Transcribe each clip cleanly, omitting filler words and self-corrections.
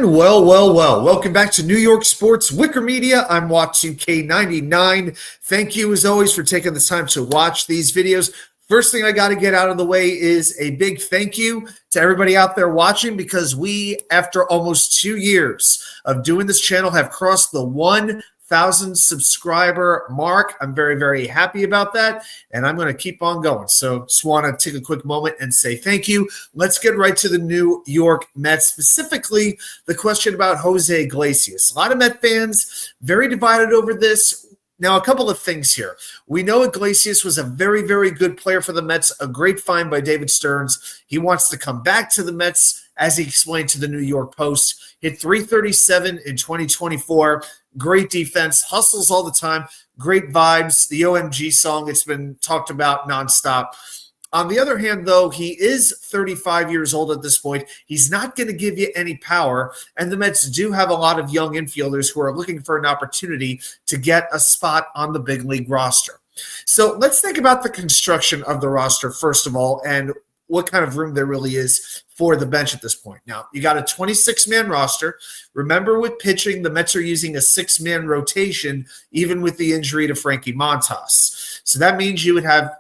And well. Welcome back to New York Sports WickerMedia. I'm Watt2K99. Thank you, as always, for taking the time to watch these videos. First thing I got to get out of the way is a big thank you to everybody out there watching, because we, after almost 2 years of doing this channel, have crossed the 1,000 subscriber mark. I'm very happy about that, and I'm going to keep on going. So just want to take a quick moment and say thank you. Let's get right to the New York Mets, specifically the question about Jose Iglesias. A lot of Met fans very divided over this. Now, a couple of things here. We know Iglesias was a very good player for the Mets, a great find by David Stearns. He wants to come back to the Mets, as he explained to the New York Post. Hit .337 in 2024. Great defense, hustles all the time, great vibes. The OMG song, it's been talked about nonstop. On the other hand, though, he is 35 years old at this point. He's not going to give you any power, and the Mets do have a lot of young infielders who are looking for an opportunity to get a spot on the big league roster. So let's think about the construction of the roster, first of all, and what kind of room there really is for the bench at this point. Now, you got a 26-man roster. Remember, with pitching, the Mets are using a 6-man rotation, even with the injury to Frankie Montas. So that means you would have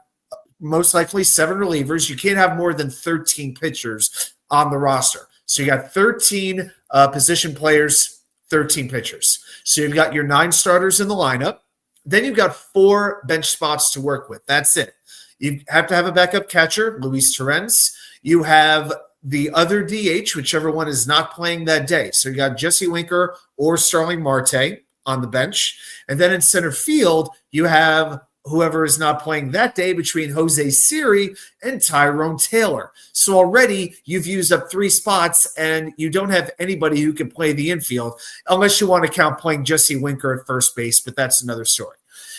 most likely 7 relievers. You can't have more than 13 pitchers on the roster. So you got 13 position players, 13 pitchers. So you've got your 9 starters in the lineup. Then you've got 4 bench spots to work with. That's it. You have to have a backup catcher, Luis Torrens. You have the other DH, whichever one is not playing that day. So you got Jesse Winker or Starling Marte on the bench. And then in center field, you have whoever is not playing that day between Jose Siri and Tyrone Taylor. So already you've used up 3 spots, and you don't have anybody who can play the infield, unless you want to count playing Jesse Winker at first base, but that's another story.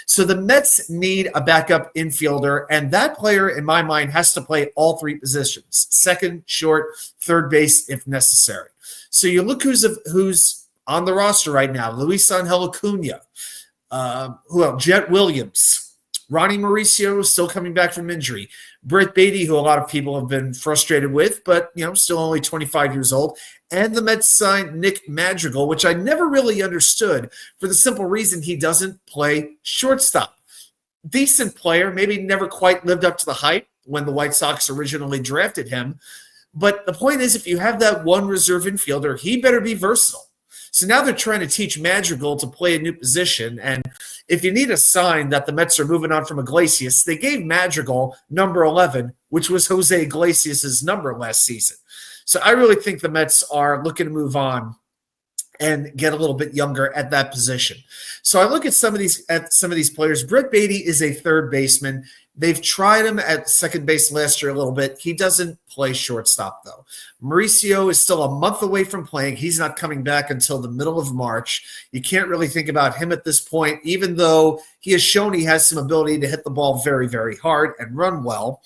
So the Mets need a backup infielder, and that player, in my mind, has to play all 3 positions: second, short, third base if necessary. So you look who's on the roster right now: Luisangelacuna, who else? Jet Williams. Ronnymauricio still coming back from injury. Brett Beatty, who a lot of people have been frustrated with, but still only 25 years old. And the Mets signed Nick Madrigal, which I never really understood, for the simple reason he doesn't play shortstop. Decent player, maybe never quite lived up to the hype when the White Sox originally drafted him. But the point is, if you have that one reserve infielder, he better be versatile. So now they're trying to teach Madrigal to play a new position. And if you need a sign that the Mets are moving on from Iglesias, they gave Madrigal number 11, which was Jose Iglesias' number last season. So I really think the Mets are looking to move on and get a little bit younger at that position. So I look at some of these players. Brett Beatty is a third baseman. They've tried him at second base last year a little bit. He doesn't play shortstop, though. Mauricio is still a month away from playing. He's not coming back until the middle of March. You can't really think about him at this point, even though he has shown he has some ability to hit the ball very hard and run well.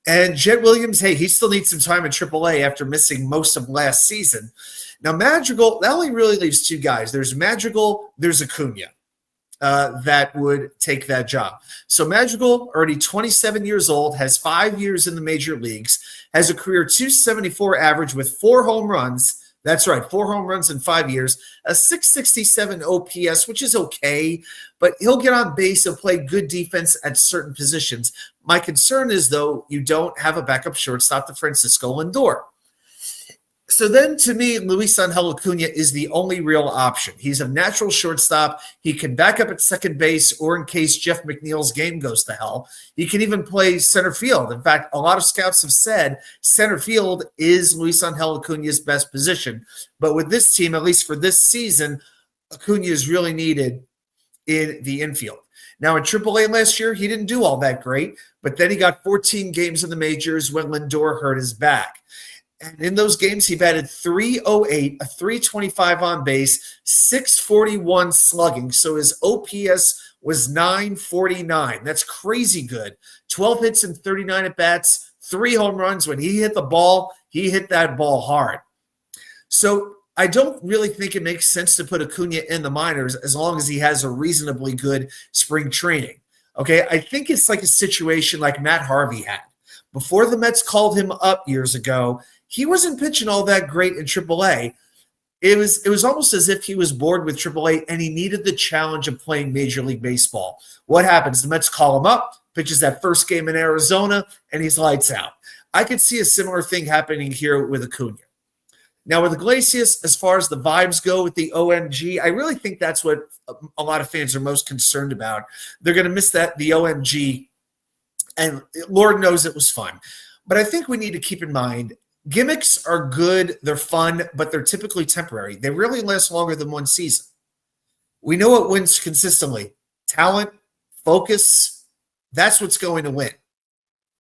And Jet Williams, hey, he still needs some time in AAA after missing most of last season. Now, Madrigal, that only really leaves 2 guys. There's Madrigal, there's Acuna. That would take that job. So Madrigal, already 27 years old, has 5 years in the major leagues, has a career .274 average with 4 home runs. That's right, 4 home runs in 5 years, a .667 OPS, which is okay, but he'll get on base. He'll play good defense at certain positions. My concern is, though, you don't have a backup shortstop to Francisco Lindor. So then, to me, Luisangelacuna is the only real option. He's a natural shortstop. He can back up at second base, or in case Jeff McNeil's game goes to hell, he can even play center field. In fact, a lot of scouts have said center field is Luisangelacuna's best position. But with this team, at least for this season, Acuna is really needed in the infield. Now, in AAA last year, he didn't do all that great, but then he got 14 games in the majors when Lindor hurt his back. And in those games, he batted .308, a .325 on base, .641 slugging. So his OPS was .949. That's crazy good. 12 hits and 39 at-bats, 3 home runs. When he hit the ball, he hit that ball hard. So I don't really think it makes sense to put Acuna in the minors as long as he has a reasonably good spring training. Okay, I think it's like a situation like Matt Harvey had. Before the Mets called him up years ago, he wasn't pitching all that great in AAA, It was almost as if he was bored with AAA and he needed the challenge of playing Major League Baseball. What happens? The Mets call him up, pitches that first game in Arizona, and he's lights out. I could see a similar thing happening here with Acuna. Now, with Iglesias, as far as the vibes go with the OMG, I really think that's what a lot of fans are most concerned about. They're going to miss the OMG, and Lord knows it was fun. But I think we need to keep in mind, gimmicks are good, they're fun, but they're typically temporary. They really last longer than one season. We know what wins consistently. Talent, focus, that's what's going to win.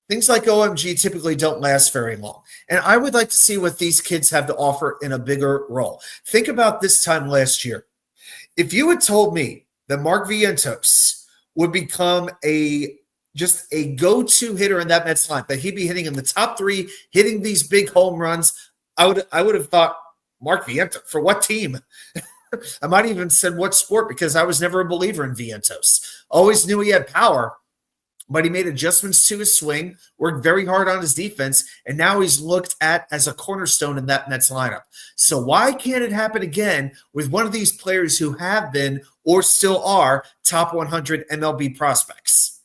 Things like OMG typically don't last very long. And I would like to see what these kids have to offer in a bigger role. Think about this time last year. If you had told me that Mark Vientos would become just a go-to hitter in that Mets line, that he'd be hitting in the top three, hitting these big home runs, I would have thought, Mark Vientos, for what team? I might even said what sport, because I was never a believer in Vientos. Always knew he had power, but he made adjustments to his swing, worked very hard on his defense, and now he's looked at as a cornerstone in that Mets lineup. So why can't it happen again with one of these players who have been or still are top 100 MLB prospects?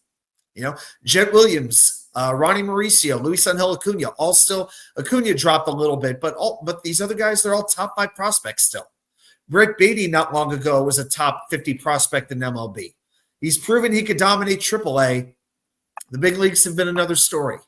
You know, Jet Williams, Ronny Mauricio, Luisangelacuna, all still. Acuna dropped a little bit, but these other guys, they're all top 5 prospects still. Brett Beatty not long ago was a top 50 prospect in MLB. He's proven he could dominate AAA. The big leagues have been another story.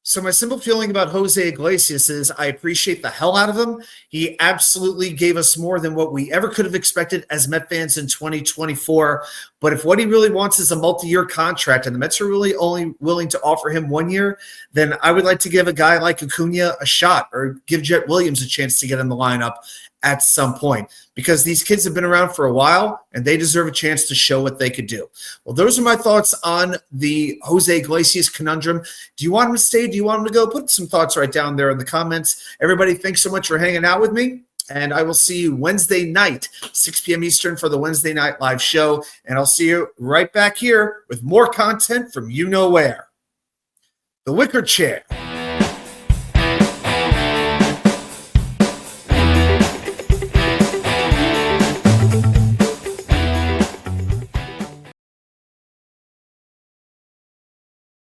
So my simple feeling about Jose Iglesias is I appreciate the hell out of him. He absolutely gave us more than what we ever could have expected as Met fans in 2024. But if what he really wants is a multi-year contract and the Mets are really only willing to offer him 1 year, then I would like to give a guy like Acuna a shot, or give Jet Williams a chance to get in the lineup at some point, because these kids have been around for a while and they deserve a chance to show what they could do. Well, those are my thoughts on the Jose Iglesias conundrum. Do you want him to stay? Do you want him to go? Put some thoughts right down there in the comments. Everybody, thanks so much for hanging out with me. And I will see you Wednesday night, 6 p.m. Eastern, for the Wednesday night live show. And I'll see you right back here with more content from you know where. The Wicker Chair.